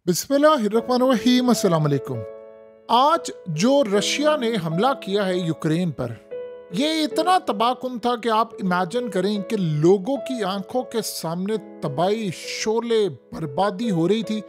बिस्मिल्लाहिर्रहमानिर्रहीम, अस्सलाम वालेकुम। आज जो रशिया ने हमला किया है यूक्रेन पर, ये इतना तबाहकुन था कि आप इमेजिन करें कि लोगों की आंखों के सामने तबाही, शोले, बर्बादी हो रही थी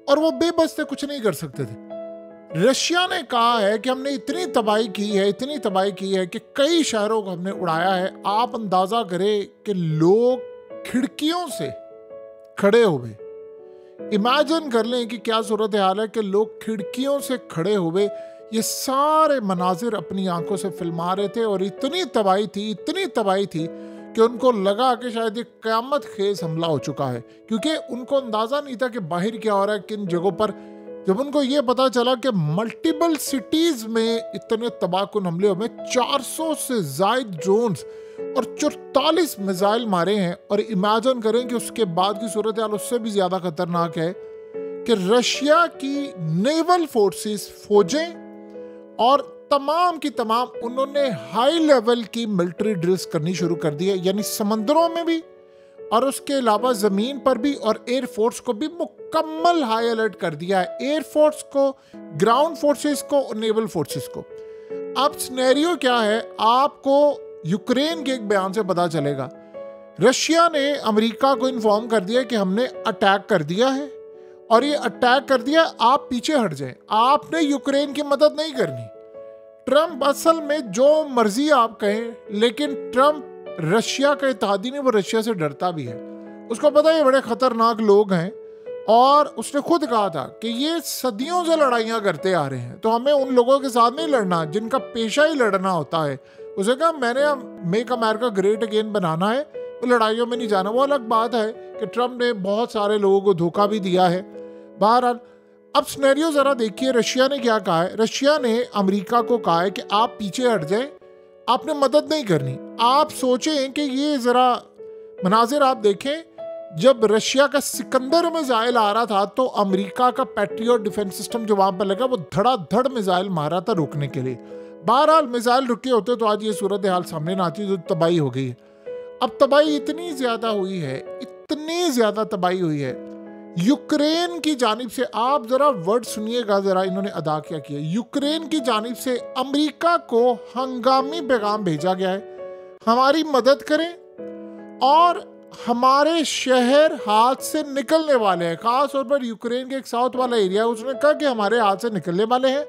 और वो बेबस थे, कुछ नहीं कर सकते थे। रशिया ने कहा है कि हमने इतनी तबाही की है, इतनी तबाही की है कि कई शहरों को हमने उड़ाया है। आप अंदाजा करें कि लोग खिड़कियों से खड़े हुए, इमेजिन कर लें कि क्या सूरत हाल है कि लोग खिड़कियों से खड़े हुए ये सारे मनाजिर अपनी आंखों से फिल्मा रहे थे और इतनी तबाही थी, इतनी तबाही थी कि उनको लगा कि शायद ये क़यामत खेज हमला हो चुका है, क्योंकि उनको अंदाज़ा नहीं था कि बाहर क्या हो रहा है, किन जगहों पर। जब उनको ये पता चला कि मल्टीपल सिटीज़ में इतने तबाहकुन हमले हुए, 400 से ज़ायद ड्रोन्स और 44 मिसाइल मारे हैं, और इमेजिन करें कि उसके बाद की सूरत हाल उससे भी ज़्यादा खतरनाक है कि रशिया की नेवल फोर्सेस, फौजें और तमाम की तमाम उन्होंने हाई लेवल की मिलिट्री ड्रिल्स करनी शुरू कर दी है, यानी समंदरों में भी और उसके अलावा ज़मीन पर भी, और एयरफोर्स को भी मुकम्मल हाई अलर्ट कर दिया है। एयरफोर्स को, ग्राउंड फोर्सेस को और नेवल फोर्सेस को। अब सिनेरियो क्या है आपको यूक्रेन के एक बयान से पता चलेगा। रशिया ने अमेरिका को इन्फॉर्म कर दिया कि हमने अटैक कर दिया है और ये अटैक कर दिया, आप पीछे हट जाएं, आपने यूक्रेन की मदद नहीं करनी। ट्रंप असल में जो मर्जी आप कहें, लेकिन ट्रंप रशिया का इत्तेहादी नहीं, वो रशिया से डरता भी है। उसको पता है ये बड़े खतरनाक लोग हैं और उसने खुद कहा था कि ये सदियों से लड़ाइयाँ करते आ रहे हैं, तो हमें उन लोगों के साथ नहीं लड़ना जिनका पेशा ही लड़ना होता है। उसे कहा मैंने मेक अमेरिका ग्रेट अगेन बनाना है, वो लड़ाइयों में नहीं जाना। वो अलग बात है कि ट्रंप ने बहुत सारे लोगों को धोखा भी दिया है। बहरहाल अब सिनेरियो ज़रा देखिए, रशिया ने क्या कहा है। रशिया ने अमेरिका को कहा है कि आप पीछे हट जाएं, आपने मदद नहीं करनी। आप सोचें कि ये ज़रा मनाजिर आप देखें, जब रशिया का सिकंदर मिसाइल आ रहा था तो अमेरिका का पैट्रियट डिफेंस सिस्टम जो वहाँ पर लगा, वो धड़ाधड़ मिसाइल मारा था रोकने के लिए। बहरहाल मिसाइल रुके होते तो आज ये सूरत हाल सामने ना आती, जो तबाही हो गई है। अब तबाही इतनी ज़्यादा हुई है, इतनी ज़्यादा तबाही हुई है यूक्रेन की जानिब से। आप ज़रा वर्ड सुनिएगा, ज़रा इन्होंने अदा क्या किया। यूक्रेन की जानिब से अमेरिका को हंगामी पैगाम भेजा गया है, हमारी मदद करें और हमारे शहर हाथ से निकलने वाले हैं। ख़ास तौर पर यूक्रेन के एक साउथ वाला एरिया है, उसने कहा कि हमारे हाथ से निकलने वाले हैं,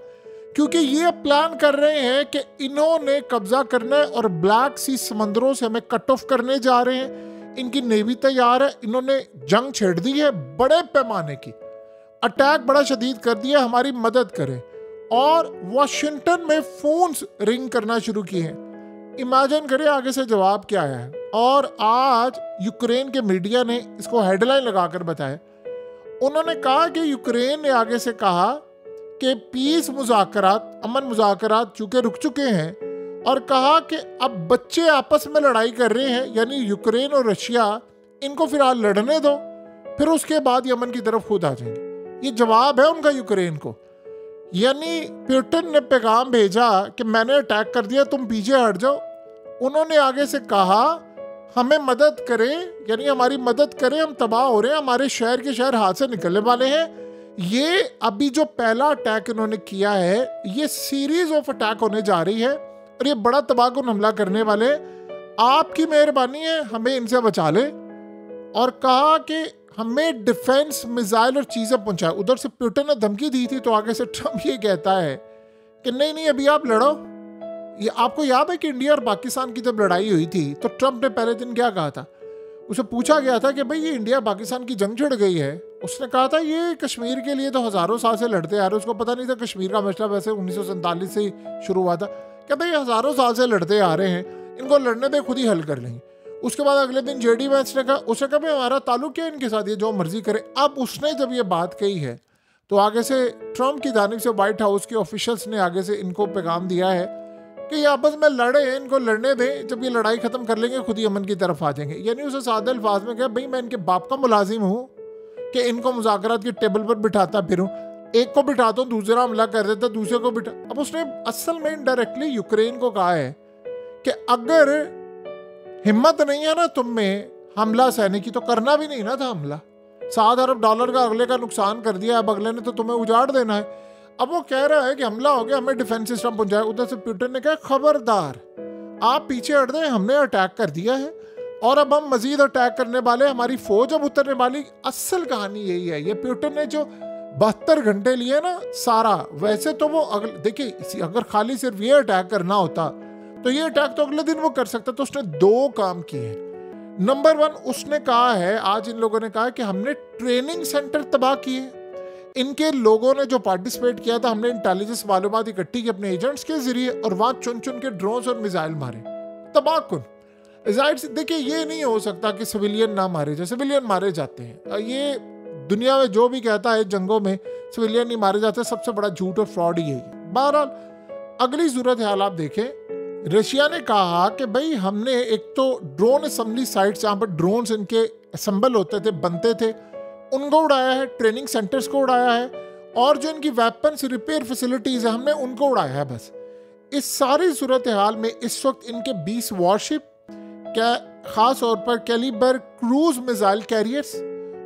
क्योंकि ये प्लान कर रहे हैं कि इन्होंने कब्जा करना है और ब्लैक सी समंदरों से हमें कट ऑफ करने जा रहे हैं। इनकी नेवी तैयार है, इन्होंने जंग छेड़ दी है बड़े पैमाने की, अटैक बड़ा शदीद कर दिया, हमारी मदद करें। और वॉशिंगटन में फोन्स रिंग करना शुरू किए हैं। इमेजिन करें आगे से जवाब क्या आया है। और आज यूक्रेन के मीडिया ने इसको हेडलाइन लगाकर बताया। उन्होंने कहा कि यूक्रेन ने आगे से कहा कि पीस मुज़ाकरात, अमन मुज़ाकरात चूँकि रुक चुके हैं, और कहा कि अब बच्चे आपस में लड़ाई कर रहे हैं, यानी यूक्रेन और रशिया, इनको फिलहाल लड़ने दो, फिर उसके बाद यमन की तरफ खुद आ जाएंगे। ये जवाब है उनका यूक्रेन को। यानी पुतिन ने पैगाम भेजा कि मैंने अटैक कर दिया, तुम पीछे हट जाओ। उन्होंने आगे से कहा हमें मदद करें, यानी हमारी मदद करें, हम तबाह हो रहे हैं, हमारे शहर के शहर हाथ से निकलने वाले हैं। ये अभी जो पहला अटैक इन्होंने किया है, ये सीरीज ऑफ अटैक होने जा रही है और ये बड़ा तबाहकुन हमला करने वाले। आपकी मेहरबानी है, हमें इनसे बचा ले। और कहा कि हमें डिफेंस मिसाइल और चीज़ें पहुंचाए। उधर से पुतिन ने धमकी दी थी, तो आगे से ट्रंप ये कहता है कि नहीं नहीं अभी आप लड़ो। ये आपको याद है कि इंडिया और पाकिस्तान की जब लड़ाई हुई थी तो ट्रंप ने पहले दिन क्या कहा था। उसे पूछा गया था कि भाई ये इंडिया पाकिस्तान की जंग छिड़ गई है। उसने कहा था ये कश्मीर के लिए तो हज़ारों साल से लड़ते आ रहे। उसको पता नहीं था कश्मीर का मसला वैसे 1947 से ही शुरू हुआ था। कहते ये हज़ारों साल से लड़ते आ रहे हैं, इनको लड़ने पे खुद ही हल कर लेंगे। उसके बाद अगले दिन जेडी वैंस ने कहा, उसने कहा भाई हमारा ताल्लुक क्या है इनके साथ, ये जो मर्जी करे। अब उसने जब ये बात कही है तो आगे से ट्रंप की जानिब से व्हाइट हाउस के ऑफिशियल्स ने आगे से इनको पैगाम दिया है कि ये आपस में लड़े, इनको लड़ने दें, जब ये लड़ाई ख़त्म कर लेंगे खुद ही यमन की तरफ आ जाएंगे। यानी उसे सादे अल्फाज में कहा भाई मैं इनके बाप का मुलाजिम हूँ कि इनको मुज़ाकरात की टेबल पर बिठाता फिरूँ, एक को बिठाता हूँ दूसरा हमला कर देता, दूसरे को बिठा। अब उसने असल में इनडायरेक्टली यूक्रेन को कहा है कि अगर हिम्मत नहीं है ना तुम में हमला सहने की, तो करना भी नहीं ना था हमला। $7 अरब का अगले का नुकसान कर दिया, अब अगले ने तो तुम्हें उजाड़ देना है। अब वो कह रहा है कि हमला हो गया, हमें डिफेंस सिस्टम पहुंचाए। उधर से पुतिन ने कहा खबरदार आप पीछे हट गए, हमने अटैक कर दिया है और अब हम मजीद अटैक करने वाले, हमारी फौज अब उतरने वाली। असल कहानी यही है। ये पुतिन ने जो 72 घंटे लिए ना सारा, वैसे तो वो देखिए अगर खाली सिर्फ ये अटैक करना होता तो ये अटैक तो अगले दिन वो कर सकता। तो उसने 2 काम किए। नंबर 1 उसने कहा है, आज इन लोगों ने कहा कि हमने ट्रेनिंग सेंटर तबाह किए। इनके लोगों ने जो पार्टिसिपेट किया था, हमने इंटेलिजेंस मालूमात इकट्ठी की अपने एजेंट्स के जरिए और वहां चुन चुन के ड्रोन्स और मिसाइल मारे तबाहकुन। जाहिर से देखिए ये नहीं हो सकता कि सिविलियन ना मारे जाए, सिविलियन मारे जाते हैं। ये दुनिया में जो भी कहता है जंगों में सिविलियन नहीं मारे जाते, सबसे बड़ा झूठ और फ्रॉड ही है। बहरहाल अगली सूरत हाल आप देखें, रशिया ने कहा कि भाई हमने एक तो ड्रोन असेंबली साइट्स जहाँ पर ड्रोन्स इनके असेंबल होते थे, बनते थे, उनको उड़ाया है, ट्रेनिंग सेंटर्स को उड़ाया है, और जो इनकी वेपन्स रिपेयर फैसिलिटीज है हमने उनको उड़ाया है। बस इस सारी सूरत हाल में इस वक्त इनके 20 वॉरशिप, खास तौर पर कैलिबर क्रूज मिसाइल कैरियर्स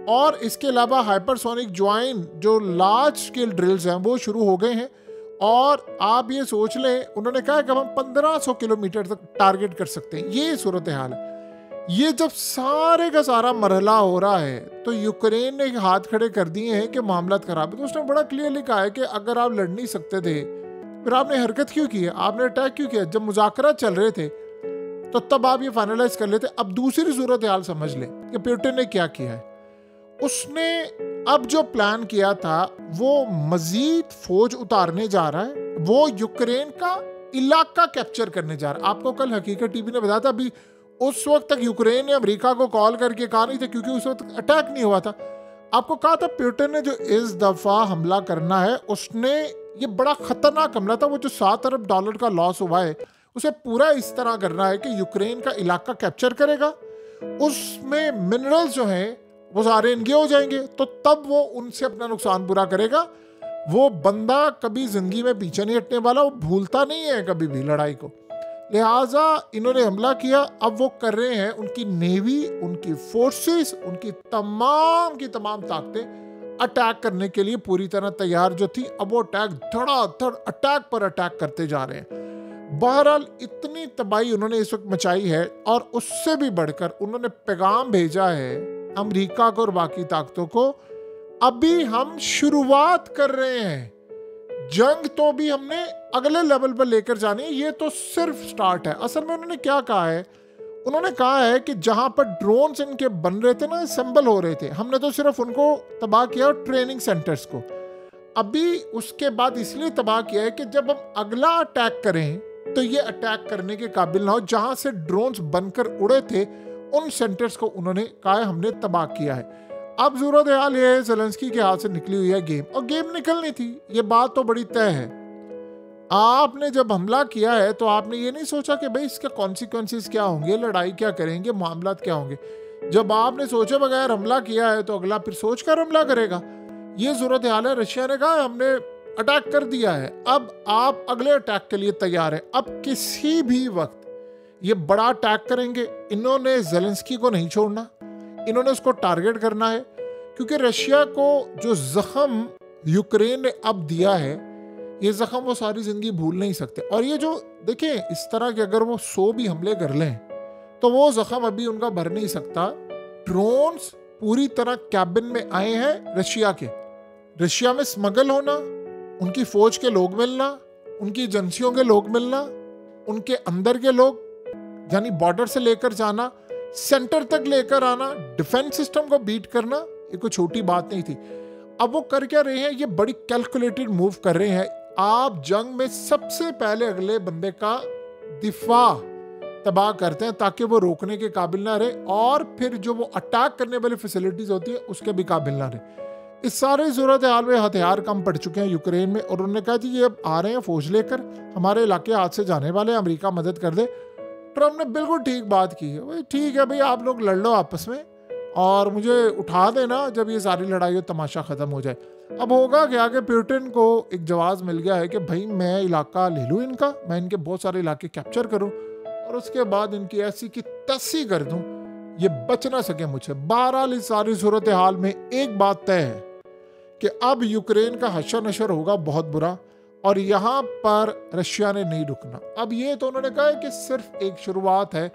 और इसके अलावा हाइपरसोनिक ज्वाइन जो लार्ज स्केल ड्रिल्स हैं वो शुरू हो गए हैं। और आप ये सोच लें, उन्होंने कहा कि हम 1500 किलोमीटर तक टारगेट कर सकते हैं। ये सूरत हाल है। ये जब सारे का सारा मरहला हो रहा है तो यूक्रेन ने हाथ खड़े कर दिए हैं कि मामला खराब है। तो उसने बड़ा क्लियरली कहा है कि अगर आप लड़ नहीं सकते थे फिर आपने हरकत क्यों की है, आपने अटैक क्यों किया? जब मुज़ाकरा चल रहे थे तो तब आप ये फाइनलाइज कर लेते। अब दूसरी सूरत हाल समझ लें कि पुतिन ने क्या किया है। उसने अब जो प्लान किया था वो मजीद फौज उतारने जा रहा है, वो यूक्रेन का इलाका कैप्चर करने जा रहा है। आपको कल हकीकत टीवी ने बताया था, अभी उस वक्त तक यूक्रेन ने अमेरिका को कॉल करके कहा नहीं था क्योंकि उस वक्त अटैक नहीं हुआ था। आपको कहा था पुतिन ने जो इस दफा हमला करना है, उसने ये बड़ा खतरनाक हमला था। वो जो $7 अरब का लॉस हुआ है उसे पूरा इस तरह करना है कि यूक्रेन का इलाका कैप्चर करेगा, उसमें मिनरल्स जो हैं वो सारे इनके हो जाएंगे, तो तब वो उनसे अपना नुकसान पूरा करेगा। वो बंदा कभी जिंदगी में पीछे नहीं हटने वाला, वो भूलता नहीं है कभी भी लड़ाई को। लिहाजा इन्होंने हमला किया। अब वो कर रहे हैं, उनकी नेवी, उनकी फोर्सेस, उनकी तमाम की तमाम ताकतें अटैक करने के लिए पूरी तरह तैयार जो थी, अब वो अटैक धड़ाधड़ अटैक पर अटैक करते जा रहे हैं। बहरहाल इतनी तबाही उन्होंने इस वक्त मचाई है और उससे भी बढ़कर उन्होंने पैगाम भेजा है अमेरिका को और बाकी ताकतों को, अभी हम शुरुआत कर रहे हैं, जंग तो भी हमने अगले लेवल पर लेकर जानी है, ये तो सिर्फ स्टार्ट है। असल में उन्होंने क्या कहा है, उन्होंने कहा है कि जहां पर ड्रोन्स इनके बन रहे थे ना, असेंबल हो रहे थे, हमने तो सिर्फ उनको तबाह किया और ट्रेनिंग सेंटर्स को। अभी उसके बाद इसलिए तबाह किया है कि जब हम अगला अटैक करें तो ये अटैक करने के काबिल ना हो। जहां से ड्रोन्स बनकर उड़े थे उन सेंटर्स को उन्होंने कहा है हमने तबाह किया है। अब सूरत हाल ये है, ज़ेलेंस्की के हाथ से निकली हुई है गेम, और गेम निकलनी थी, ये बात तो बड़ी तय है। आपने जब हमला किया है तो आपने ये नहीं सोचा कि भाई इसके कॉन्सिक्वेंसेस क्या होंगे, लड़ाई क्या करेंगे, मामला क्या होंगे। जब आपने सोचे बगैर हमला किया है तो अगला फिर सोच कर हमला करेगा। ये सूरत हाल है। रशिया ने कहा हमने अटैक कर दिया है, अब आप अगले अटैक के लिए तैयार है। अब किसी भी वक्त ये बड़ा अटैक करेंगे। इन्होंने ज़ेलेंस्की को नहीं छोड़ना, इन्होंने उसको टारगेट करना है, क्योंकि रशिया को जो जख्म यूक्रेन ने अब दिया है, ये जख्म वो सारी जिंदगी भूल नहीं सकते। और ये जो देखें, इस तरह के अगर वो 100 भी हमले कर लें तो वो जख्म अभी उनका भर नहीं सकता। ड्रोन्स पूरी तरह कैबिन में आए हैं रशिया के। रशिया में स्मगल होना, उनकी फौज के लोग मिलना, उनकी एजेंसियों के लोग मिलना, उनके अंदर के लोग यानी बॉर्डर से लेकर जाना, सेंटर तक लेकर आना, डिफेंस सिस्टम को बीट करना, ये कोई छोटी बात नहीं थी। अब वो कर क्या रहे हैं, ये बड़ी कैलकुलेटेड मूव कर रहे हैं। आप जंग में सबसे पहले अगले बंदे का दिफा तबाह करते हैं ताकि वो रोकने के काबिल ना रहे, और फिर जो वो अटैक करने वाली फैसिलिटीज होती है उसके भी काबिल ना रहे। इस सारे सूरत हाल में हथियार कम पड़ चुके हैं यूक्रेन में, और उन्होंने कहा जी ये अब आ रहे हैं फौज लेकर, हमारे इलाके हाथ से जाने वाले, अमेरिका मदद कर दे। ट्रम्प ने बिल्कुल ठीक बात की है, भाई ठीक है भाई, आप लोग लड़ लो आपस में और मुझे उठा देना जब ये सारी लड़ाई और तमाशा ख़त्म हो जाए। अब होगा क्या कि पुतिन को एक जवाब मिल गया है कि भाई मैं इलाका ले लूँ इनका, मैं इनके बहुत सारे इलाके कैप्चर करूँ और उसके बाद इनकी ऐसी की तैसी कर दूँ। ये बच ना सके मुझसे। बहरहाल इस सारी सूरत हाल में एक बात तय है कि अब यूक्रेन का हशर नशर होगा बहुत बुरा, और यहाँ पर रशिया ने नहीं रुकना। अब ये तो उन्होंने कहा है कि सिर्फ एक शुरुआत है,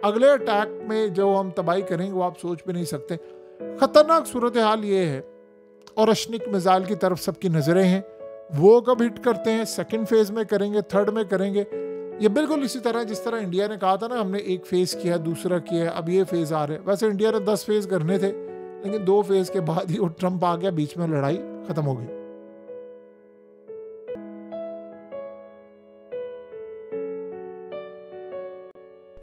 अगले अटैक में जो हम तबाही करेंगे वो आप सोच भी नहीं सकते। खतरनाक सूरत हाल ये है, और अश्निक मिसाइल की तरफ सबकी नजरें हैं। वो कब हिट करते हैं, सेकंड फेज में करेंगे, थर्ड में करेंगे। ये बिल्कुल इसी तरह जिस तरह इंडिया ने कहा था ना, हमने एक फेज किया, दूसरा किया, अब ये फेज आ रहे हैं। वैसे इंडिया ने 10 फेज करने थे, लेकिन 2 फेज के बाद ही वो ट्रंप आ गया, बीच में लड़ाई खत्म हो गई।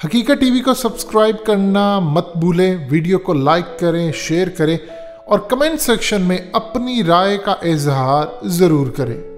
हकीकत टीवी को सब्सक्राइब करना मत भूलें, वीडियो को लाइक करें, शेयर करें और कमेंट सेक्शन में अपनी राय का इजहार जरूर करें।